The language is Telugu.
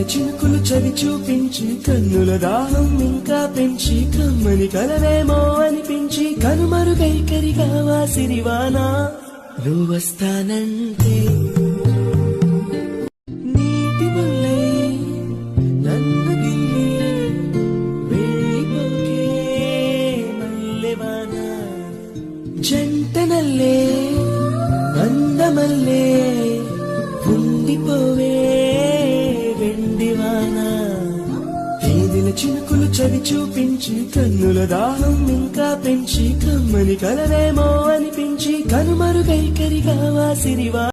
చినుకులు చవి చూపించి కన్నుల దాహం ఇంకా పెంచి కమ్మని కలవేమో అనిపించి కనుమరుగైకరిగా వాసిరివానా నువ్వొస్తానంటే నీటి వల్లే నన్ను గిల్లి వెళ్ళిపోకే మల్లెవానా జంటనల్లే అందమల్లే ఉండిపోవే వెండివానా తేదిల చినుకులు చవి చూపించి కన్నుల దాహం ఇంకా పెంచి కమ్మని కలవేమో అనిపించి కనుమరుగైకరిగా వాసిరివా